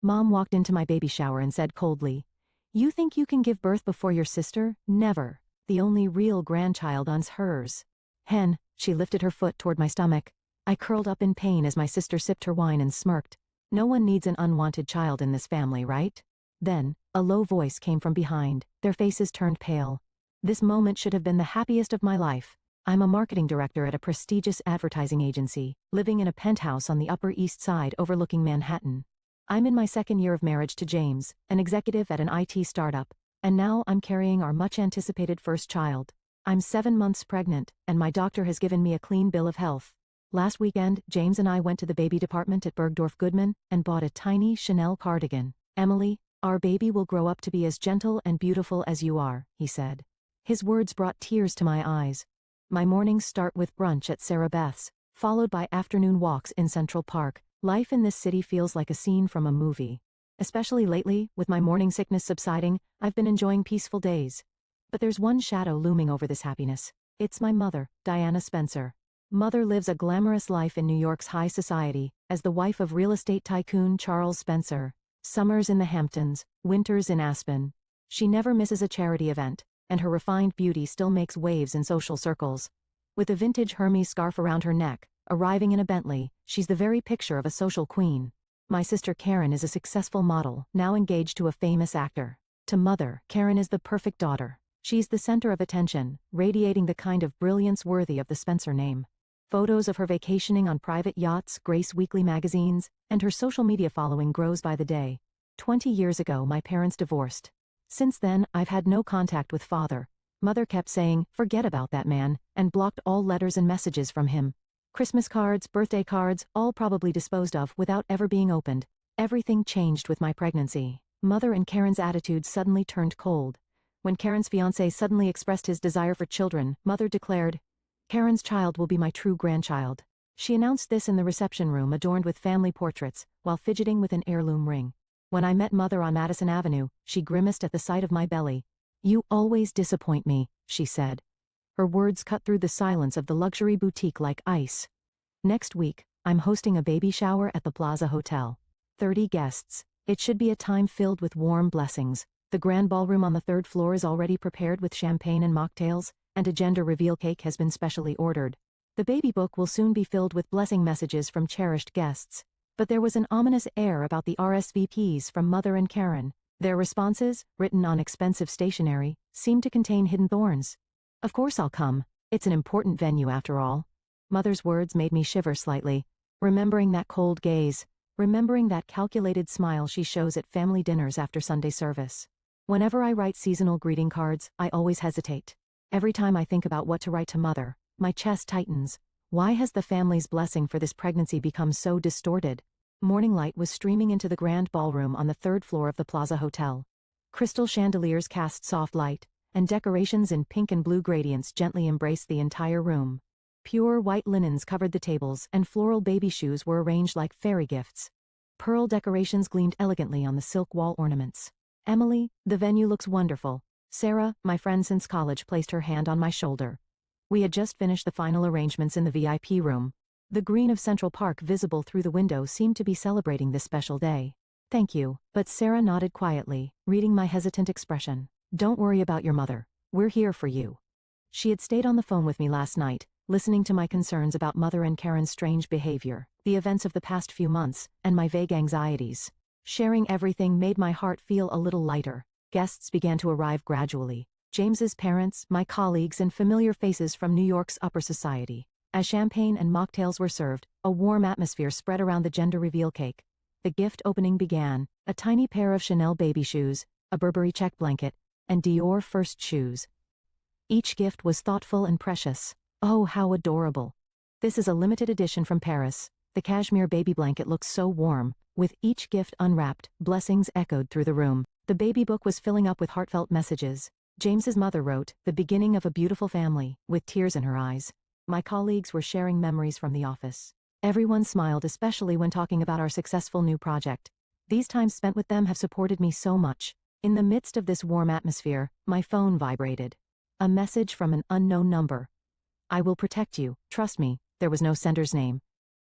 Mom walked into my baby shower and said coldly, "You think you can give birth before your sister? Never. The only real grandchild's hers." Hen, she lifted her foot toward my stomach. I curled up in pain as my sister sipped her wine and smirked. No one needs an unwanted child in this family, right? Then, a low voice came from behind. Their faces turned pale. This moment should have been the happiest of my life. I'm a marketing director at a prestigious advertising agency, living in a penthouse on the Upper East Side overlooking Manhattan. I'm in my second year of marriage to James, an executive at an IT startup, and now I'm carrying our much-anticipated first child. I'm 7 months pregnant, and my doctor has given me a clean bill of health. Last weekend, James and I went to the baby department at Bergdorf Goodman and bought a tiny Chanel cardigan. "Emily, our baby will grow up to be as gentle and beautiful as you are," he said. His words brought tears to my eyes. My mornings start with brunch at Sarah Beth's, followed by afternoon walks in Central Park. Life in this city feels like a scene from a movie. Especially lately, with my morning sickness subsiding, I've been enjoying peaceful days. But there's one shadow looming over this happiness. It's my mother, Diana Spencer. Mother lives a glamorous life in New York's high society, as the wife of real estate tycoon Charles Spencer. Summers in the Hamptons, winters in Aspen. She never misses a charity event, and her refined beauty still makes waves in social circles. With a vintage Hermes scarf around her neck, arriving in a Bentley, she's the very picture of a social queen. My sister Karen is a successful model, now engaged to a famous actor. To Mother, Karen is the perfect daughter. She's the center of attention, radiating the kind of brilliance worthy of the Spencer name. Photos of her vacationing on private yachts grace weekly magazines, and her social media following grows by the day. 20 years ago, my parents divorced. Since then, I've had no contact with Father. Mother kept saying, "Forget about that man," and blocked all letters and messages from him. Christmas cards, birthday cards, all probably disposed of without ever being opened. Everything changed with my pregnancy. Mother and Karen's attitudes suddenly turned cold. When Karen's fiancé suddenly expressed his desire for children, Mother declared, "Karen's child will be my true grandchild." She announced this in the reception room adorned with family portraits, while fidgeting with an heirloom ring. When I met Mother on Madison Avenue, she grimaced at the sight of my belly. "You always disappoint me," she said. Her words cut through the silence of the luxury boutique like ice. Next week, I'm hosting a baby shower at the Plaza Hotel. 30 guests. It should be a time filled with warm blessings. The grand ballroom on the 3rd floor is already prepared with champagne and mocktails, and a gender reveal cake has been specially ordered. The baby book will soon be filled with blessing messages from cherished guests. But there was an ominous air about the RSVPs from Mother and Karen. Their responses, written on expensive stationery, seemed to contain hidden thorns. "Of course I'll come. It's an important venue after all." Mother's words made me shiver slightly, remembering that cold gaze, remembering that calculated smile she shows at family dinners after Sunday service. Whenever I write seasonal greeting cards, I always hesitate. Every time I think about what to write to Mother, my chest tightens. Why has the family's blessing for this pregnancy become so distorted? Morning light was streaming into the grand ballroom on the 3rd floor of the Plaza Hotel. Crystal chandeliers cast soft light, and decorations in pink and blue gradients gently embraced the entire room. Pure white linens covered the tables, and floral baby shoes were arranged like fairy gifts. Pearl decorations gleamed elegantly on the silk wall ornaments. "Emily, the venue looks wonderful." Sarah, my friend since college, placed her hand on my shoulder. We had just finished the final arrangements in the VIP room. The green of Central Park visible through the window seemed to be celebrating this special day. "Thank you," but Sarah nodded quietly, reading my hesitant expression. "Don't worry about your mother. We're here for you." She had stayed on the phone with me last night, listening to my concerns about Mother and Karen's strange behavior, the events of the past few months, and my vague anxieties. Sharing everything made my heart feel a little lighter. Guests began to arrive gradually. James's parents, my colleagues, and familiar faces from New York's upper society. As champagne and mocktails were served, a warm atmosphere spread around the gender reveal cake. The gift opening began, a tiny pair of Chanel baby shoes, a Burberry check blanket, and Dior first shoes. Each gift was thoughtful and precious. Oh, how adorable. "This is a limited edition from Paris. The cashmere baby blanket looks so warm." With each gift unwrapped, blessings echoed through the room. The baby book was filling up with heartfelt messages. James's mother wrote, "The beginning of a beautiful family," with tears in her eyes. My colleagues were sharing memories from the office. Everyone smiled, especially when talking about our successful new project. These times spent with them have supported me so much. In the midst of this warm atmosphere, my phone vibrated. A message from an unknown number. "I will protect you, trust me." There was no sender's name.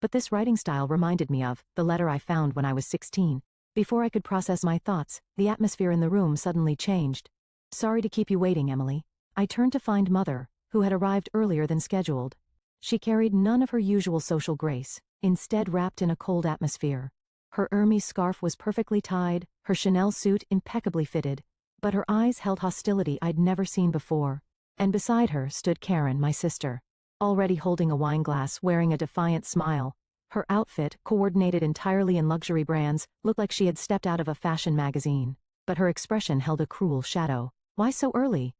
But this writing style reminded me of the letter I found when I was 16. Before I could process my thoughts, the atmosphere in the room suddenly changed. Sorry to keep you waiting, Emily. I turned to find Mother, who had arrived earlier than scheduled. She carried none of her usual social grace, instead wrapped in a cold atmosphere. Her Hermes scarf was perfectly tied, her Chanel suit impeccably fitted, but her eyes held hostility I'd never seen before. And beside her stood Karen, my sister, already holding a wine glass, wearing a defiant smile. Her outfit, coordinated entirely in luxury brands, looked like she had stepped out of a fashion magazine. But her expression held a cruel shadow. Why so early?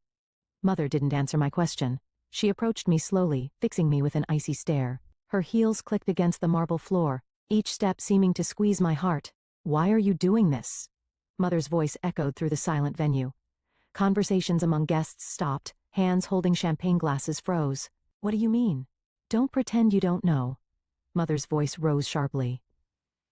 Mother didn't answer my question. She approached me slowly, fixing me with an icy stare. Her heels clicked against the marble floor, each step seeming to squeeze my heart. Why are you doing this? Mother's voice echoed through the silent venue. Conversations among guests stopped, hands holding champagne glasses froze. What do you mean? Don't pretend you don't know. Mother's voice rose sharply.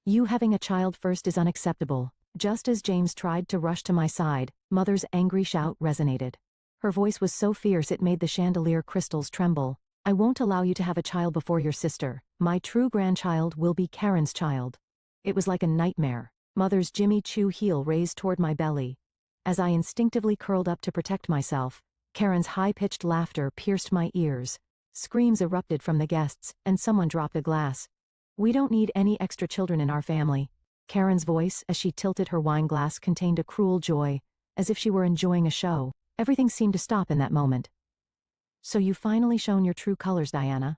You having a child first is unacceptable. Just as James tried to rush to my side, Mother's angry shout resonated. Her voice was so fierce it made the chandelier crystals tremble. I won't allow you to have a child before your sister. My true grandchild will be Karen's child. It was like a nightmare. Mother's Jimmy Choo heel raised toward my belly. As I instinctively curled up to protect myself, Karen's high-pitched laughter pierced my ears. Screams erupted from the guests, and someone dropped a glass. We don't need any extra children in our family. Karen's voice, as she tilted her wine glass, contained a cruel joy, as if she were enjoying a show. Everything seemed to stop in that moment. So you've finally shown your true colors, Diana.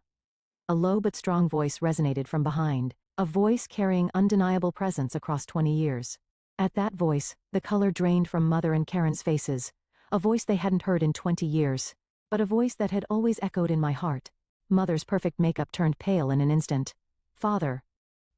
A low but strong voice resonated from behind, a voice carrying undeniable presence across 20 years. At that voice, the color drained from Mother and Karen's faces, a voice they hadn't heard in 20 years, but a voice that had always echoed in my heart. Mother's perfect makeup turned pale in an instant. Father.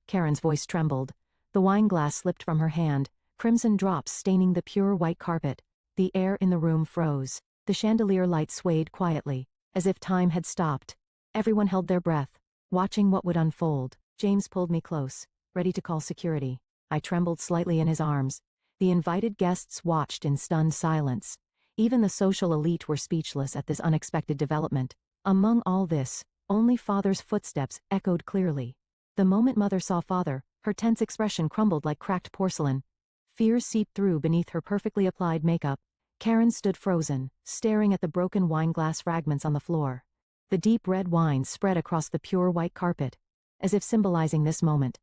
Karen's voice trembled. The wine glass slipped from her hand, crimson drops staining the pure white carpet. The air in the room froze. The chandelier light swayed quietly, as if time had stopped. Everyone held their breath, watching what would unfold. James pulled me close, ready to call security. I trembled slightly in his arms. The invited guests watched in stunned silence. Even the social elite were speechless at this unexpected development. Among all this, only Father's footsteps echoed clearly. The moment Mother saw Father, her tense expression crumbled like cracked porcelain. Fear seeped through beneath her perfectly applied makeup. Karen stood frozen, staring at the broken wine glass fragments on the floor. The deep red wine spread across the pure white carpet, as if symbolizing this moment.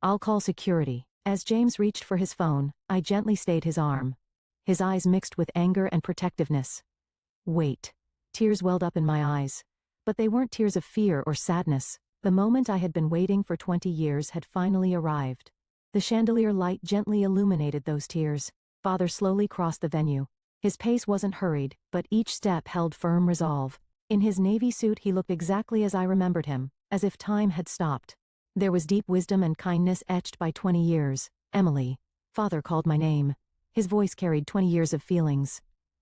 I'll call security. As James reached for his phone, I gently stayed his arm. His eyes mixed with anger and protectiveness. Wait. Tears welled up in my eyes. But they weren't tears of fear or sadness. The moment I had been waiting for 20 years had finally arrived. The chandelier light gently illuminated those tears. Father slowly crossed the venue. His pace wasn't hurried, but each step held firm resolve. In his navy suit he looked exactly as I remembered him, as if time had stopped. There was deep wisdom and kindness etched by 20 years. Emily. Father called my name. His voice carried 20 years of feelings.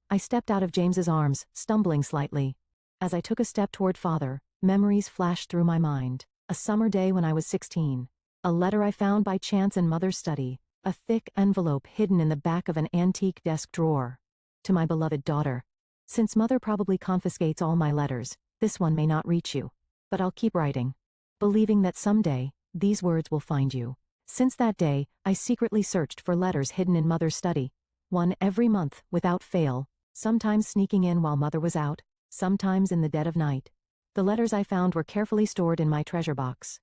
I stepped out of James's arms, stumbling slightly. As I took a step toward Father, memories flashed through my mind. A summer day when I was 16. A letter I found by chance in Mother's study. A thick envelope hidden in the back of an antique desk drawer. To my beloved daughter. Since Mother probably confiscates all my letters, this one may not reach you. But I'll keep writing, believing that someday, these words will find you. Since that day, I secretly searched for letters hidden in Mother's study. One every month, without fail, sometimes sneaking in while Mother was out, sometimes in the dead of night. The letters I found were carefully stored in my treasure box.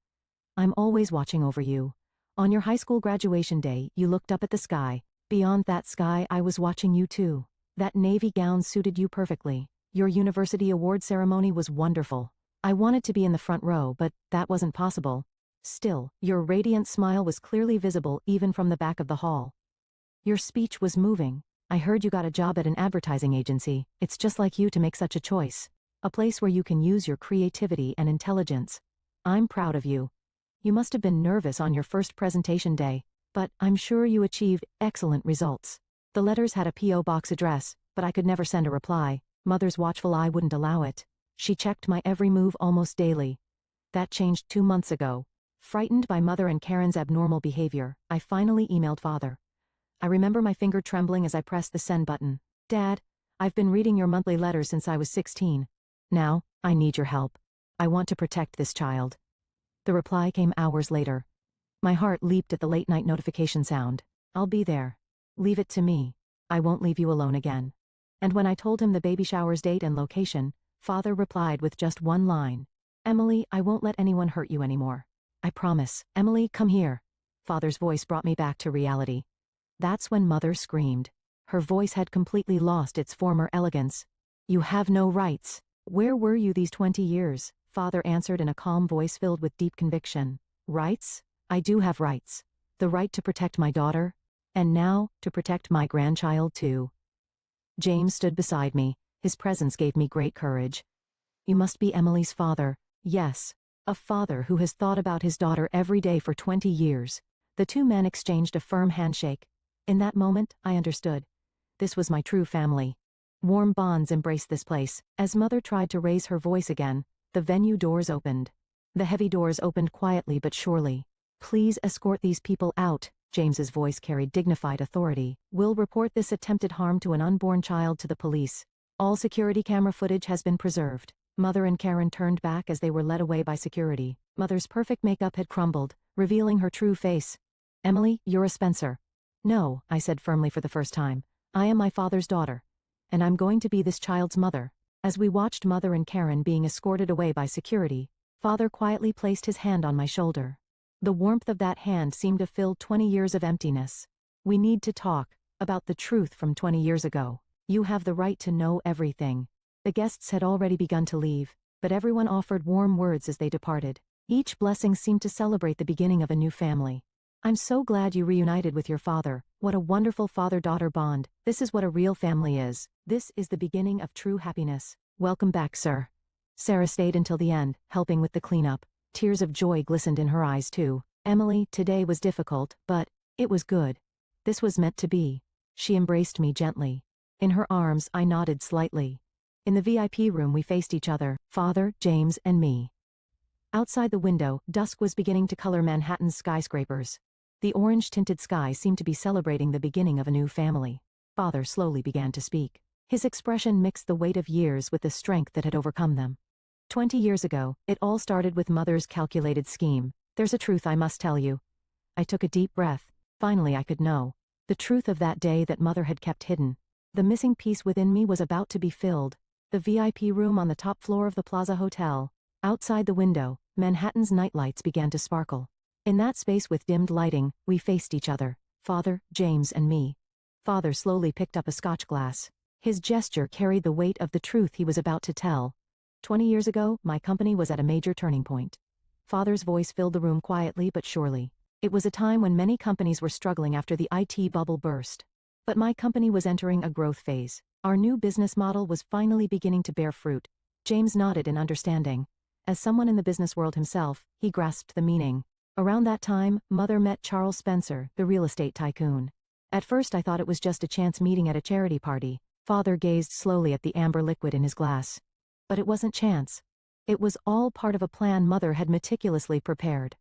I'm always watching over you. On your high school graduation day, you looked up at the sky. Beyond that sky, I was watching you too. That navy gown suited you perfectly. Your university award ceremony was wonderful. I wanted to be in the front row, but that wasn't possible. Still, your radiant smile was clearly visible even from the back of the hall. Your speech was moving. I heard you got a job at an advertising agency. It's just like you to make such a choice. A place where you can use your creativity and intelligence. I'm proud of you. You must have been nervous on your first presentation day, but I'm sure you achieved excellent results. The letters had a P.O. box address, but I could never send a reply. Mother's watchful eye wouldn't allow it. She checked my every move almost daily. That changed 2 months ago. Frightened by Mother and Karen's abnormal behavior, I finally emailed Father. I remember my finger trembling as I pressed the send button. Dad, I've been reading your monthly letters since I was 16. Now, I need your help. I want to protect this child. The reply came hours later. My heart leaped at the late-night notification sound. I'll be there. Leave it to me. I won't leave you alone again. And when I told him the baby shower's date and location, Father replied with just one line. Emily, I won't let anyone hurt you anymore. I promise. Emily, come here. Father's voice brought me back to reality. That's when Mother screamed. Her voice had completely lost its former elegance. You have no rights. Where were you these 20 years? Father answered in a calm voice filled with deep conviction. Rights? I do have rights. The right to protect my daughter, and now, to protect my grandchild too. James stood beside me. His presence gave me great courage. You must be Emily's father. Yes. A father who has thought about his daughter every day for 20 years. The two men exchanged a firm handshake. In that moment, I understood. This was my true family. Warm bonds embraced this place. As Mother tried to raise her voice again, the venue doors opened. The heavy doors opened quietly but surely. Please escort these people out. James's voice carried dignified authority. We'll report this attempted harm to an unborn child to the police. All security camera footage has been preserved. Mother and Karen turned back as they were led away by security. Mother's perfect makeup had crumbled, revealing her true face. Emily, you're a Spencer. No, I said firmly for the first time. I am my father's daughter. And I'm going to be this child's mother. As we watched Mother and Karen being escorted away by security, Father quietly placed his hand on my shoulder. The warmth of that hand seemed to fill 20 years of emptiness. We need to talk about the truth from 20 years ago. You have the right to know everything. The guests had already begun to leave, but everyone offered warm words as they departed. Each blessing seemed to celebrate the beginning of a new family. I'm so glad you reunited with your father. What a wonderful father-daughter bond. This is what a real family is. This is the beginning of true happiness. Welcome back, sir. Sarah stayed until the end, helping with the cleanup. Tears of joy glistened in her eyes too. Emily, today was difficult, but it was good. This was meant to be. She embraced me gently. In her arms, I nodded slightly. In the VIP room we faced each other, Father, James, and me. Outside the window, dusk was beginning to color Manhattan's skyscrapers. The orange-tinted sky seemed to be celebrating the beginning of a new family. Father slowly began to speak. His expression mixed the weight of years with the strength that had overcome them. 20 years ago, it all started with Mother's calculated scheme. There's a truth I must tell you. I took a deep breath. Finally I could know. The truth of that day that Mother had kept hidden. The missing piece within me was about to be filled. The VIP room on the top floor of the Plaza Hotel. Outside the window, Manhattan's nightlights began to sparkle. In that space with dimmed lighting, we faced each other, Father, James, and me. Father slowly picked up a scotch glass. His gesture carried the weight of the truth he was about to tell. 20 years ago, my company was at a major turning point. Father's voice filled the room quietly but surely. It was a time when many companies were struggling after the IT bubble burst. But my company was entering a growth phase. Our new business model was finally beginning to bear fruit. James nodded in understanding. As someone in the business world himself, he grasped the meaning. Around that time, Mother met Charles Spencer, the real estate tycoon. At first I thought it was just a chance meeting at a charity party. Father gazed slowly at the amber liquid in his glass. But it wasn't chance. It was all part of a plan Mother had meticulously prepared.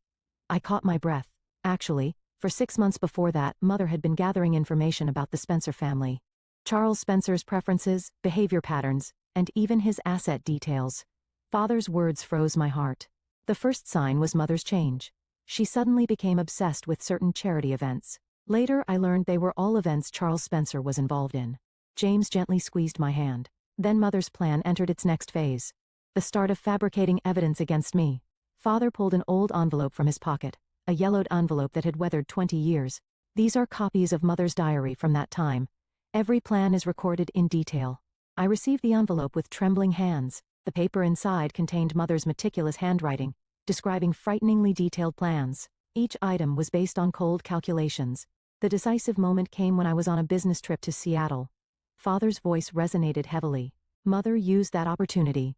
I caught my breath. Actually, for 6 months before that, Mother had been gathering information about the Spencer family. Charles Spencer's preferences, behavior patterns, and even his asset details. Father's words froze my heart. The first sign was Mother's change. She suddenly became obsessed with certain charity events. Later I learned they were all events Charles Spencer was involved in. James gently squeezed my hand. Then Mother's plan entered its next phase. The start of fabricating evidence against me. Father pulled an old envelope from his pocket, a yellowed envelope that had weathered 20 years. These are copies of Mother's diary from that time. Every plan is recorded in detail. I received the envelope with trembling hands. The paper inside contained Mother's meticulous handwriting, describing frighteningly detailed plans. Each item was based on cold calculations. The decisive moment came when I was on a business trip to Seattle. Father's voice resonated heavily. Mother used that opportunity.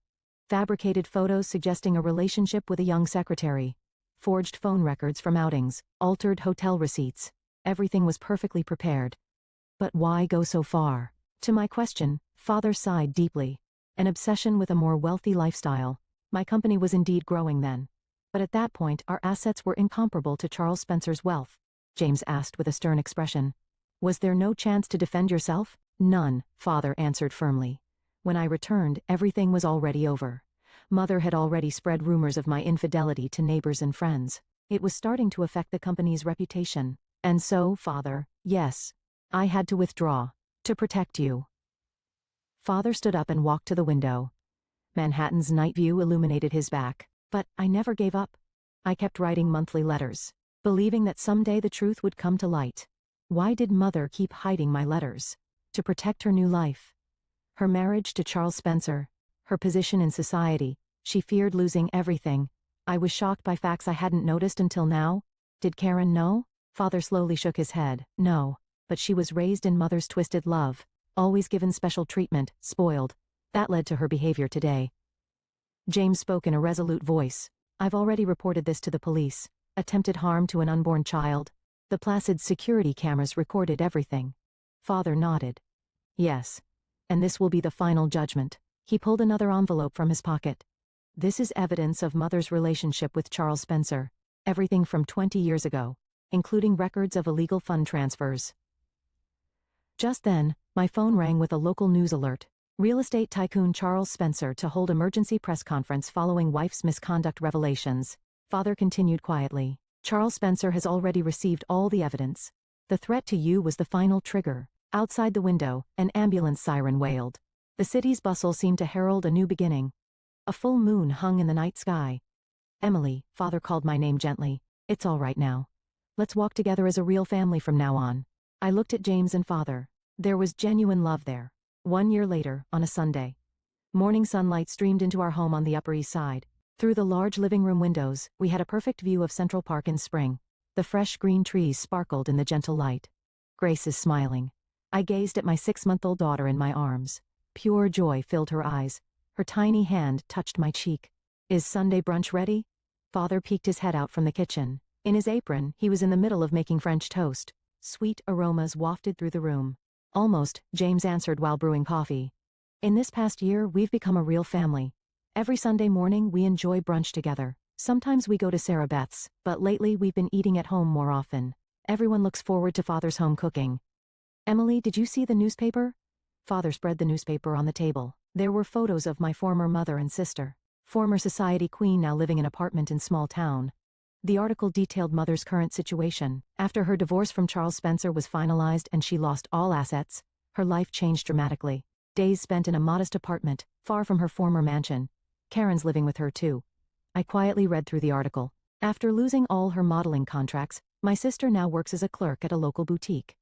Fabricated photos suggesting a relationship with a young secretary. Forged phone records from outings. Altered hotel receipts. Everything was perfectly prepared. But why go so far? To my question, Father sighed deeply. An obsession with a more wealthy lifestyle. My company was indeed growing then. But at that point, our assets were incomparable to Charles Spencer's wealth. James asked with a stern expression. Was there no chance to defend yourself? None, Father answered firmly. When I returned, everything was already over. Mother had already spread rumors of my infidelity to neighbors and friends. It was starting to affect the company's reputation. And so, Father, yes, I had to withdraw. To protect you. Father stood up and walked to the window. Manhattan's night view illuminated his back. But I never gave up. I kept writing monthly letters, believing that someday the truth would come to light. Why did Mother keep hiding my letters? To protect her new life. Her marriage to Charles Spencer. Her position in society. She feared losing everything. I was shocked by facts I hadn't noticed until now. Did Karen know? Father slowly shook his head. No. But she was raised in Mother's twisted love. Always given special treatment, spoiled. That led to her behavior today. James spoke in a resolute voice. I've already reported this to the police. Attempted harm to an unborn child. The Placid security cameras recorded everything. Father nodded. Yes. And this will be the final judgment. He pulled another envelope from his pocket. This is evidence of Mother's relationship with Charles Spencer. Everything from 20 years ago, including records of illegal fund transfers. Just then, my phone rang with a local news alert. Real estate tycoon Charles Spencer to hold emergency press conference following wife's misconduct revelations. Father continued quietly. Charles Spencer has already received all the evidence. The threat to you was the final trigger. Outside the window, an ambulance siren wailed. The city's bustle seemed to herald a new beginning. A full moon hung in the night sky. Emily, Father called my name gently. It's all right now. Let's walk together as a real family from now on. I looked at James and Father. There was genuine love there. 1 year later, on a Sunday. Morning sunlight streamed into our home on the Upper East Side. Through the large living room windows, we had a perfect view of Central Park in spring. The fresh green trees sparkled in the gentle light. Grace is smiling. I gazed at my 6-month-old daughter in my arms. Pure joy filled her eyes. Her tiny hand touched my cheek. Is Sunday brunch ready? Father peeked his head out from the kitchen. In his apron, he was in the middle of making French toast. Sweet aromas wafted through the room. Almost, James answered while brewing coffee. In this past year, we've become a real family. Every Sunday morning, we enjoy brunch together. Sometimes we go to Sarah Beth's, but lately we've been eating at home more often. Everyone looks forward to Father's home cooking. Emily, did you see the newspaper? Father spread the newspaper on the table. There were photos of my former mother and sister. Former society queen now living in an apartment in small town. The article detailed Mother's current situation. After her divorce from Charles Spencer was finalized and she lost all assets, her life changed dramatically. Days spent in a modest apartment, far from her former mansion. Karen's living with her too. I quietly read through the article. After losing all her modeling contracts, my sister now works as a clerk at a local boutique.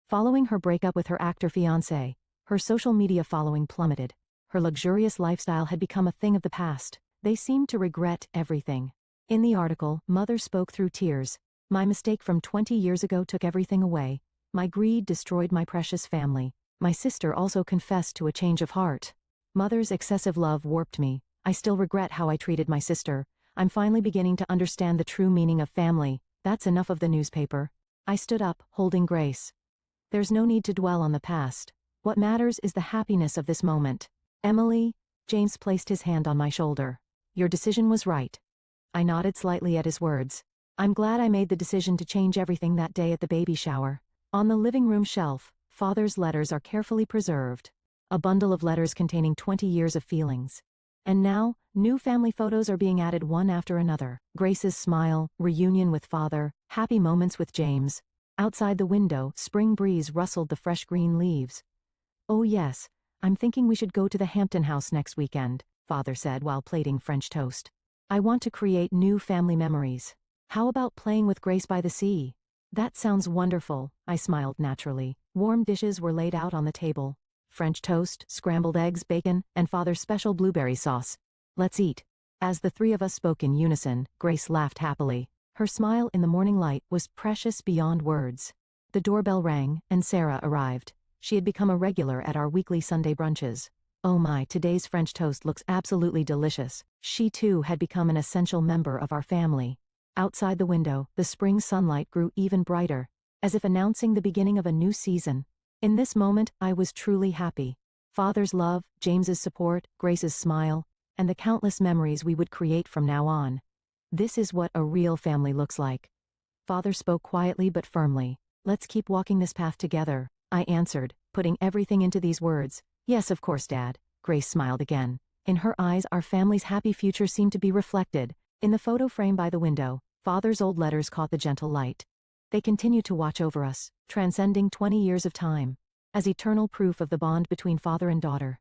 Following her breakup with her actor fiancé, her social media following plummeted. Her luxurious lifestyle had become a thing of the past. They seemed to regret everything. In the article, Mother spoke through tears. My mistake from 20 years ago took everything away. My greed destroyed my precious family. My sister also confessed to a change of heart. Mother's excessive love warped me. I still regret how I treated my sister. I'm finally beginning to understand the true meaning of family. That's enough of the newspaper. I stood up, holding Grace. There's no need to dwell on the past. What matters is the happiness of this moment. Emily, James placed his hand on my shoulder. Your decision was right. I nodded slightly at his words. I'm glad I made the decision to change everything that day at the baby shower. On the living room shelf, Father's letters are carefully preserved. A bundle of letters containing 20 years of feelings. And now, new family photos are being added one after another. Grace's smile, reunion with Father, happy moments with James. Outside the window, spring breeze rustled the fresh green leaves. Oh yes, I'm thinking we should go to the Hampton House next weekend, Father said while plating French toast. I want to create new family memories. How about playing with Grace by the sea? That sounds wonderful, I smiled naturally. Warm dishes were laid out on the table. French toast, scrambled eggs, bacon, and Father's special blueberry sauce. Let's eat. As the three of us spoke in unison, Grace laughed happily. Her smile in the morning light was precious beyond words. The doorbell rang, and Sarah arrived. She had become a regular at our weekly Sunday brunches. Oh my, today's French toast looks absolutely delicious. She too had become an essential member of our family. Outside the window, the spring sunlight grew even brighter, as if announcing the beginning of a new season. In this moment, I was truly happy. Father's love, James's support, Grace's smile, and the countless memories we would create from now on. This is what a real family looks like. Father spoke quietly but firmly. Let's keep walking this path together, I answered, putting everything into these words. Yes, of course, Dad. Grace smiled again. In her eyes, our family's happy future seemed to be reflected. In the photo frame by the window, Father's old letters caught the gentle light. They continue to watch over us, transcending 20 years of time, as eternal proof of the bond between father and daughter.